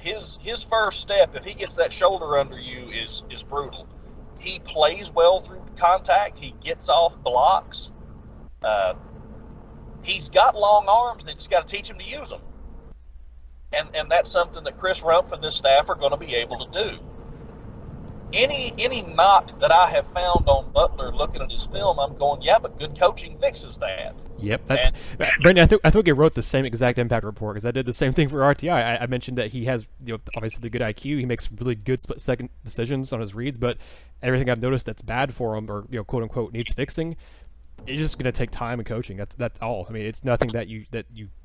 His first step, if he gets that shoulder under you, is brutal. He plays well through contact. He gets off blocks. He's got long arms. They just got to teach him to use them. And that's something that Chris Rumpf and this staff are going to be able to do. Any knock that I have found on Butler looking at his film, I'm going, yeah, but good coaching fixes that. Yep, that's Brandon. I think I wrote the same exact impact report because I did the same thing for RTI. I mentioned that he has, obviously the good IQ. He makes really good split-second decisions on his reads, but everything I've noticed that's bad for him, or quote unquote needs fixing, it's just going to take time and coaching. That's all. I mean, it's nothing that you. I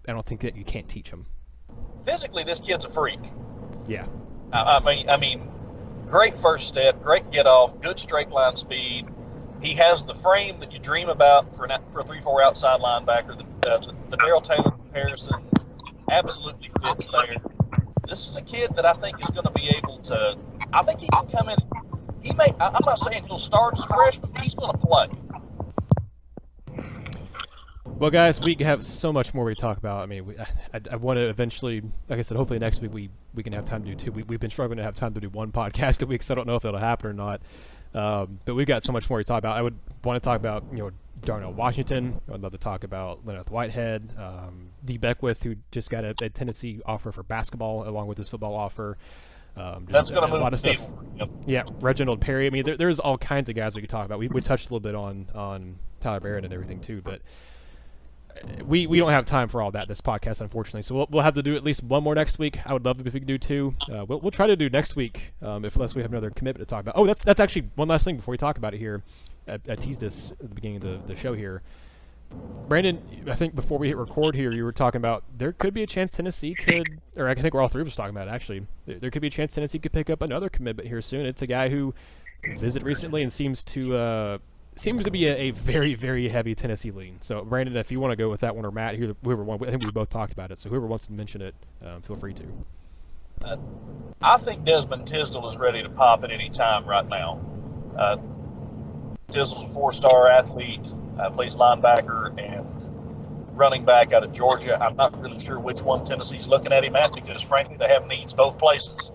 don't think that you can't teach him. Physically, this kid's a freak. Yeah. I mean. Great first step, great get off, good straight line speed. He has the frame that you dream about for a 3-4 outside linebacker. The Darrell Taylor comparison absolutely fits there. This is a kid that I think is going to be able to. I think he can come in. I'm not saying he'll start as a freshman, but he's going to play. Well, guys, we have so much more to talk about. I mean, I want to eventually, like I said, hopefully next week we can have time to do two. We've been struggling to have time to do one podcast a week, so I don't know if it'll happen or not. But we've got so much more to talk about. I would want to talk about, Darnell Washington. I'd love to talk about Leonard Whitehead, D. Beckwith, who just got a Tennessee offer for basketball along with his football offer. That's going to move a lot of stuff. Yep. Yeah, Reginald Perry. I mean, there's all kinds of guys we could talk about. We touched a little bit on Tyler Barrett and everything too, but we don't have time for all that this podcast, unfortunately. So we'll have to do at least one more next week. I would love it if we could do two. We'll try to do next week, unless we have another commitment to talk about. Oh, that's actually one last thing before we talk about it here. I teased this at the beginning of the show here. Brandon, I think before we hit record here, you were talking about there could be a chance Tennessee could, or I think we're all three of us talking about it, actually. There could be a chance Tennessee could pick up another commitment here soon. It's a guy who visited recently and seems to be a very, very heavy Tennessee lean. So, Brandon, if you want to go with that one, or Matt, whoever wants, I think we both talked about it. So, whoever wants to mention it, feel free to. I think Desmond Tisdale is ready to pop at any time right now. Tisdale's a 4-star athlete, plays linebacker and running back out of Georgia. I'm not really sure which one Tennessee's looking at him at because, frankly, they have needs both places.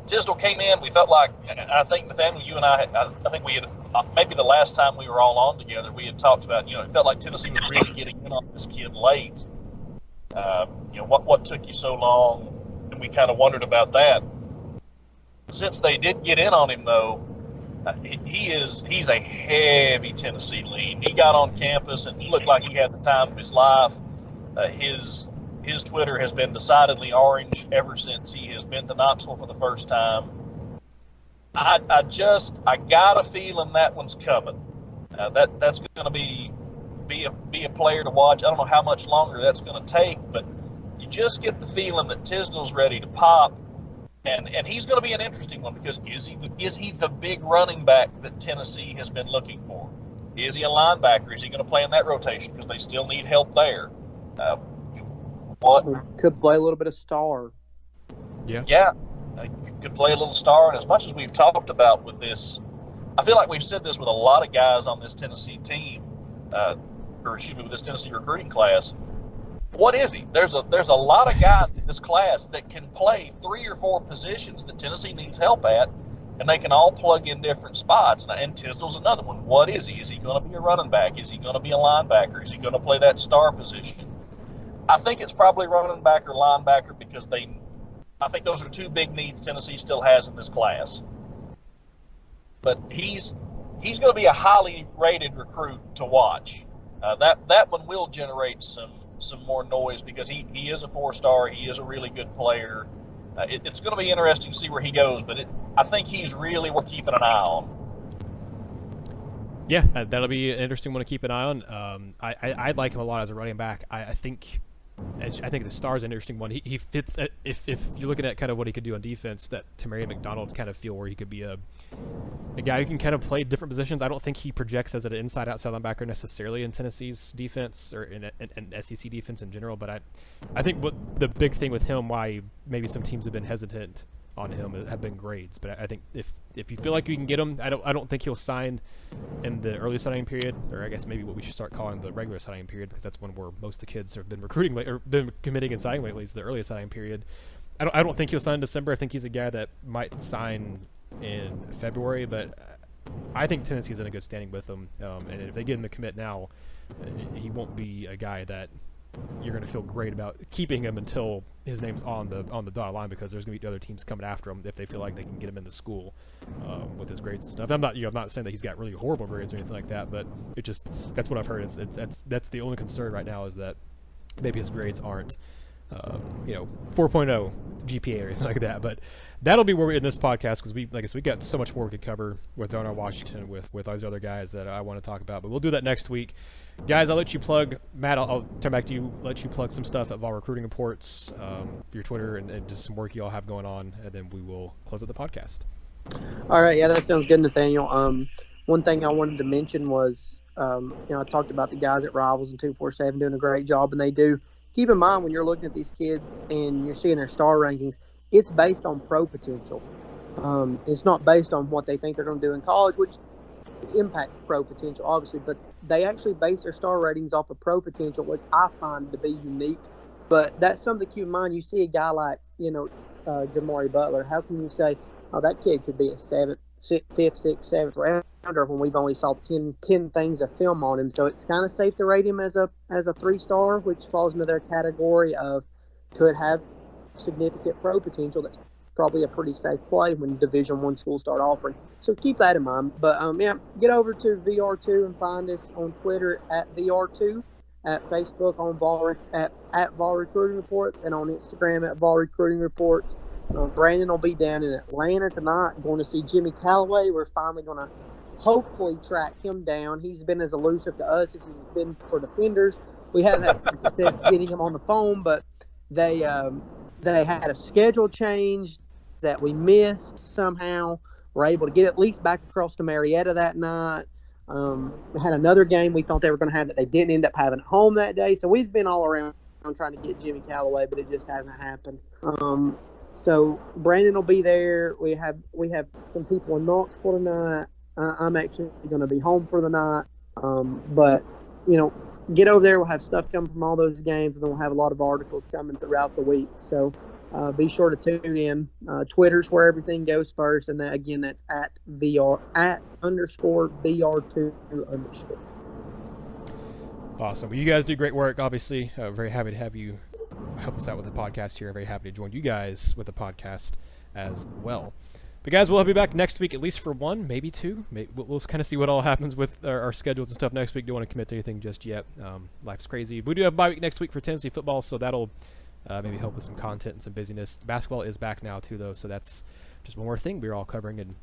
Tisdale came in, we felt like, I think, Nathaniel, you and I think we had, maybe the last time we were all on together, we had talked about, it felt like Tennessee was really getting in on this kid late. What took you so long? And we kind of wondered about that. Since they did get in on him, though, he's a heavy Tennessee lean. He got on campus and he looked like he had the time of his life. His Twitter has been decidedly orange ever since he has been to Knoxville for the first time. I got a feeling that one's coming. That's going to be a player to watch. I don't know how much longer that's going to take, but you just get the feeling that Tisdale's ready to pop. And he's going to be an interesting one because is he the big running back that Tennessee has been looking for? Is he a linebacker? Is he going to play in that rotation because they still need help there? Could play a little bit of star. Yeah, could play a little star. And as much as we've talked about with this, I feel like we've said this with a lot of guys on this Tennessee team, with this Tennessee recruiting class. What is he? There's a lot of guys in this class that can play 3 or 4 positions that Tennessee needs help at, and they can all plug in different spots. And Tisdale's another one. What is he? Is he going to be a running back? Is he going to be a linebacker? Is he going to play that star position? I think it's probably running back or linebacker because I think those are 2 big needs Tennessee still has in this class. But he's going to be a highly rated recruit to watch. That one will generate some more noise because he is a 4-star. He is a really good player. It's going to be interesting to see where he goes, but I think he's really worth keeping an eye on. Yeah, that'll be an interesting one to keep an eye on. I like him a lot as a running back. I think the star's an interesting one. He fits if you're looking at kind of what he could do on defense, that Tamari McDonald kind of feel where he could be a guy who can kind of play different positions. I don't think he projects as an inside-outside linebacker necessarily in Tennessee's defense or in SEC defense in general. But I think what the big thing with him, why maybe some teams have been hesitant on him, have been grades. But I think if you feel like you can get him, I don't think he'll sign in the early signing period, or I guess maybe what we should start calling the regular signing period, because that's when where most of the kids have been recruiting or been committing and signing lately is the early signing period. I don't think he'll sign in December. I think he's a guy that might sign in February, but I think Tennessee's in a good standing with him. And if they get him to commit now, he won't be a guy that you're going to feel great about keeping him until his name's on the dotted line, because there's going to be other teams coming after him if they feel like they can get him into school with his grades and stuff. I'm not saying that he's got really horrible grades or anything like that, but that's what I've heard. That's the only concern right now, is that maybe his grades aren't 4.0 GPA or anything like that. But that'll be where we end this podcast, because we got so much more we could cover with Darnell Washington, with all these other guys that I want to talk about. But we'll do that next week. Guys, I'll let you plug. Matt, I'll turn back to you, let you plug some stuff at Vol Recruiting Reports, your Twitter, and just some work you all have going on, and then we will close out the podcast. All right, yeah, that sounds good, Nathaniel. One thing I wanted to mention was, I talked about the guys at Rivals and 247 doing a great job, and they do. Keep in mind, when you're looking at these kids and you're seeing their star rankings, it's based on pro potential. It's not based on what they think they're going to do in college, which impacts pro potential, obviously, but they actually base their star ratings off of pro potential, which I find to be unique. But that's something to keep in mind. You see a guy like, Jamari Butler. How can you say, oh, that kid could be a 5th, 6th, 7th rounder when we've only saw 10 things of film on him? So it's kind of safe to rate him as a 3-star, which falls into their category of could have significant pro potential that's probably a pretty safe play when Division I schools start offering. So keep that in mind. But get over to VR2 and find us on Twitter at VR2, at Facebook on at Vol Recruiting Reports, and on Instagram at Vol Recruiting Reports. Brandon will be down in Atlanta tonight going to see Jimmy Callaway. We're finally going to hopefully track him down. He's been as elusive to us as he's been for defenders. We haven't had some success getting him on the phone, but they had a schedule change that we missed somehow. We're able to get at least back across to Marietta that night. We had another game we thought they were going to have that they didn't end up having at home that day. So we've been all around trying to get Jimmy Callaway, but it just hasn't happened. So Brandon will be there. We have some people in Knoxville tonight. I'm actually going to be home for the night. But, get over there. We'll have stuff coming from all those games, and then we'll have a lot of articles coming throughout the week. So be sure to tune in. Twitter's where everything goes first. And again, that's at _VR2 _. Awesome. Well, you guys do great work, obviously. Very happy to have you help us out with the podcast here. I'm very happy to join you guys with the podcast as well. But guys, we'll be back next week, at least for one, maybe two. We'll kind of see what all happens with our schedules and stuff next week. Don't want to commit to anything just yet. Life's crazy. We do have a bye week next week for Tennessee football, so that'll maybe help with some content and some busyness. Basketball is back now too, though, so that's just one more thing we're all covering. And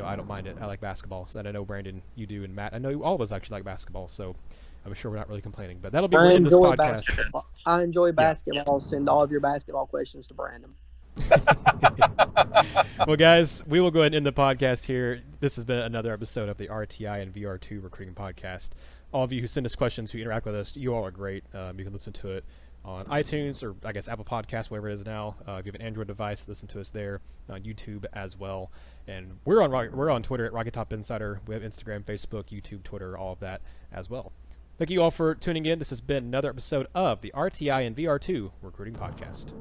I don't mind it. I like basketball, so I know Brandon, you do, and Matt. I know all of us actually like basketball, so I'm sure we're not really complaining. But that'll be the end of this podcast. Basketball. I enjoy basketball. Yeah. Send all of your basketball questions to Brandon. Well, guys, we will go ahead and end the podcast here. This has been another episode of the RTI and VR2 Recruiting Podcast. All of you who send us questions, who interact with us, you all are great. You can listen to it on iTunes or, I guess, Apple Podcasts, whatever it is now. If you have an Android device, listen to us there. On YouTube as well. And we're on Twitter at Rocket Top Insider. We have Instagram, Facebook, YouTube, Twitter, all of that as well. Thank you all for tuning in. This has been another episode of the RTI and VR2 Recruiting Podcast.